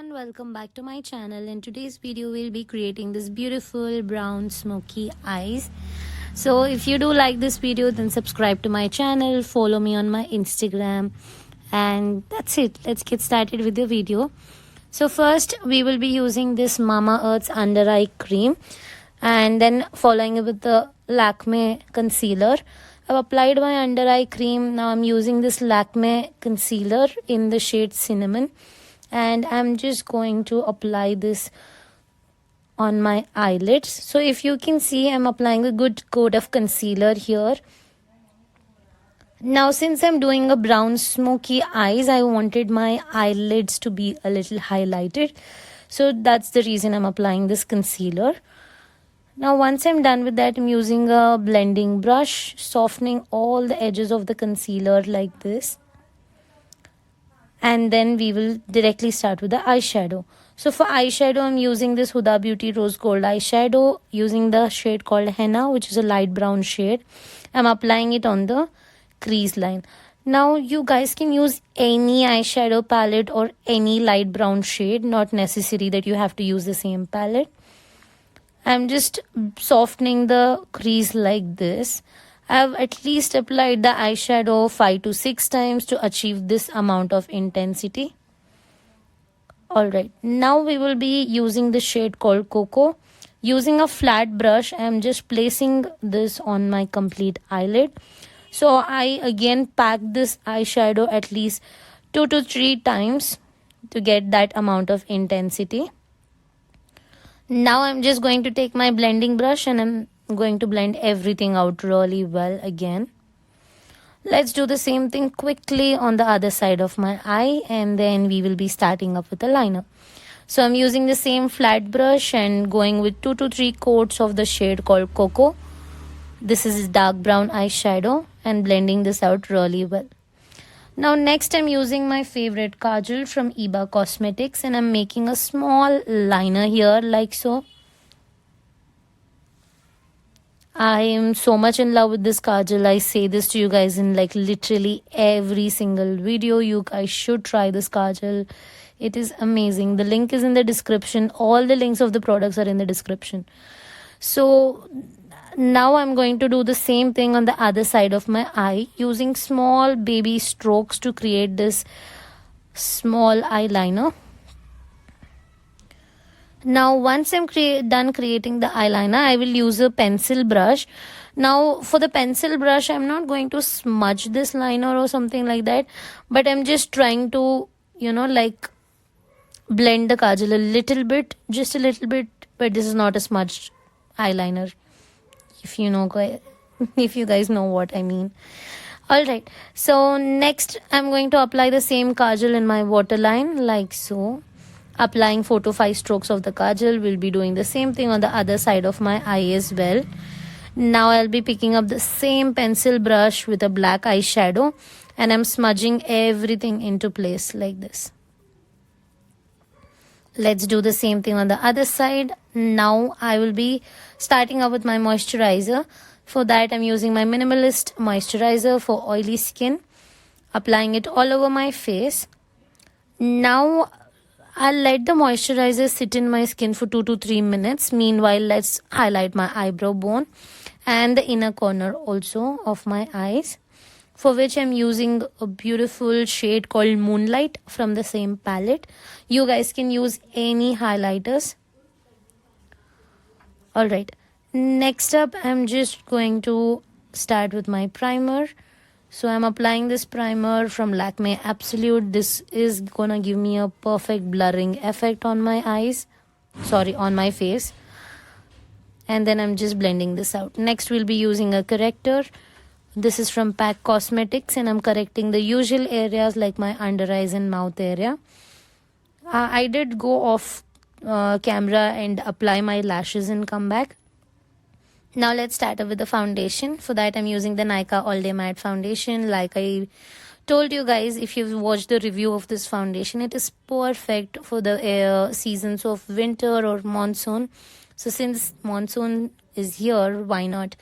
everyone, welcome back to my channel. In today's video we'll be creating this beautiful brown smoky eyes. So if you do like this video, then subscribe to my channel, follow me on my Instagram, and that's it. Let's get started with the video. So first we will be using this Mama Earth's under eye cream, and then following it with the Lakme concealer. I've applied my under eye cream. Now I'm using this Lakme concealer in the shade Cinnamon, and I'm just going to apply this on my eyelids. So if you can see, I'm applying a good coat of concealer here. Now since I'm doing a brown smoky eyes, I wanted my eyelids to be a little highlighted, so that's the reason I'm applying this concealer. Now once I'm done with that, I'm using a blending brush, softening all the edges of the concealer like this. And then we will directly start with the eyeshadow. So for eyeshadow, I'm using this Huda Beauty Rose Gold eyeshadow using the shade called Henna, which is a light brown shade. I'm applying it on the crease line. Now you guys can use any eyeshadow palette or any light brown shade, not necessary that you have to use the same palette. I'm just softening the crease like this. I've at least applied the eyeshadow 5 to 6 times to achieve this amount of intensity. Alright, now we will be using the shade called Cocoa. Using a flat brush, I'm just placing this on my complete eyelid. So I again packed this eyeshadow at least 2 to 3 times to get that amount of intensity. Now I'm just going to take my blending brush and I'm going to blend everything out really well again. Let's do the same thing quickly on the other side of my eye, and then we will be starting up with a liner. So I'm using the same flat brush and going with 2 to 3 coats of the shade called Cocoa. This is dark brown eyeshadow, and blending this out really well. Now next I'm using my favorite Kajal from Iba Cosmetics, and I'm making a small liner here like so. I am so much in love with this Kajal. I say this to you guys in like literally every single video. You guys should try this Kajal. It is amazing. The link is in the description. All the links of the products are in the description. So now I'm going to do the same thing on the other side of my eye using small baby strokes to create this small eyeliner. Now once I'm done creating the eyeliner, I will use a pencil brush. Now for the pencil brush, I'm not going to smudge this liner or something like that, but I'm just trying to, like blend the Kajal a little bit, just a little bit, but this is not a smudged eyeliner, if you guys know what I mean. Alright, so next I'm going to apply the same Kajal in my waterline like so. Applying 4 to 5 strokes of the Kajal. We'll be doing the same thing on the other side of my eye as well. Now I'll be picking up the same pencil brush with a black eyeshadow, and I'm smudging everything into place like this. Let's do the same thing on the other side. Now I will be starting up with my moisturizer. For that I'm using my Minimalist moisturizer for oily skin. Applying it all over my face. Now I'll let the moisturizer sit in my skin for 2 to 3 minutes. Meanwhile, let's highlight my eyebrow bone and the inner corner also of my eyes, for which I'm using a beautiful shade called Moonlight from the same palette. You guys can use any highlighters. Alright, next up I'm just going to start with my primer. So I'm applying this primer from Lakme Absolute. This is gonna give me a perfect blurring effect on my eyes. On my face. And then I'm just blending this out. Next we'll be using a corrector. This is from Pack Cosmetics, and I'm correcting the usual areas like my under eyes and mouth area. I did go off camera and apply my lashes and come back. Now let's start up with the foundation. For that I'm using the Nykaa All Day Matte Foundation. Like I told you guys, if you've watched the review of this foundation, it is perfect for the seasons of winter or monsoon. So since monsoon is here, why not?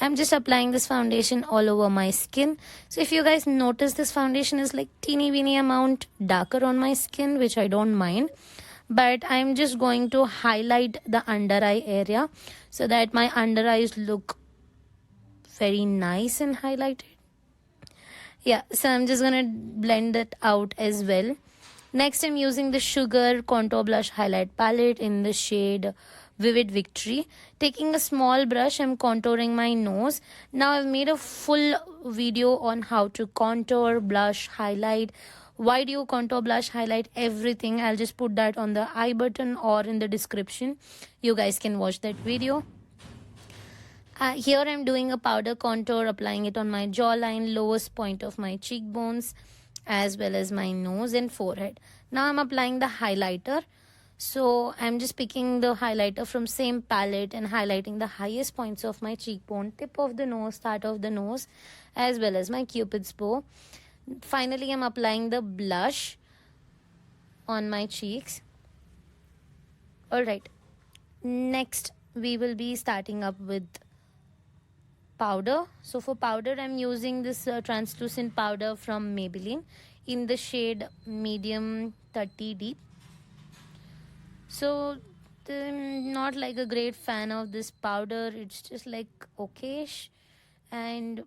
I'm just applying this foundation all over my skin. So if you guys notice, this foundation is like teeny weeny amount darker on my skin, which I don't mind. but I'm just going to highlight the under eye area so that my under eyes look very nice and highlighted. Yeah, so I'm just gonna blend it out as well. Next, I'm using the Sugar Contour Blush Highlight Palette in the shade Vivid Victory. Taking a small brush, I'm contouring my nose. Now, I've made a full video on how to contour, blush, highlight. Why do you contour, blush, highlight, everything? I'll just put that on the I button or in the description. You guys can watch that video. Here I'm doing a powder contour, applying it on my jawline, lowest point of my cheekbones, as well as my nose and forehead. Now I'm applying the highlighter. So I'm just picking the highlighter from same palette and highlighting the highest points of my cheekbone, tip of the nose, start of the nose, as well as my cupid's bow. Finally, I'm applying the blush on my cheeks. Alright, next we will be starting up with powder. So for powder, I'm using this translucent powder from Maybelline in the shade medium 30 deep. So I'm not like a great fan of this powder. It's just like okayish, and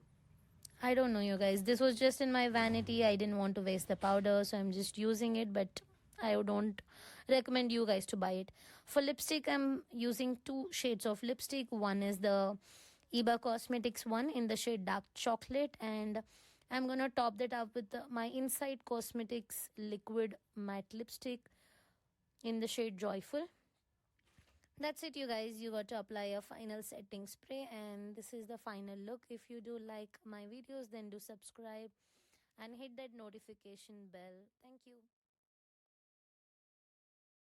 I don't know, you guys, this was just in my vanity. I didn't want to waste the powder, so I'm just using it, but I don't recommend you guys to buy it. For lipstick, I'm using two shades of lipstick. One is the Iba Cosmetics one in the shade Dark Chocolate, and I'm gonna top that up with my Inside Cosmetics liquid matte lipstick in the shade Joyful. That's it, you guys. You got to apply a final setting spray, and this is the final look. If you do like my videos, then do subscribe and hit that notification bell. Thank you.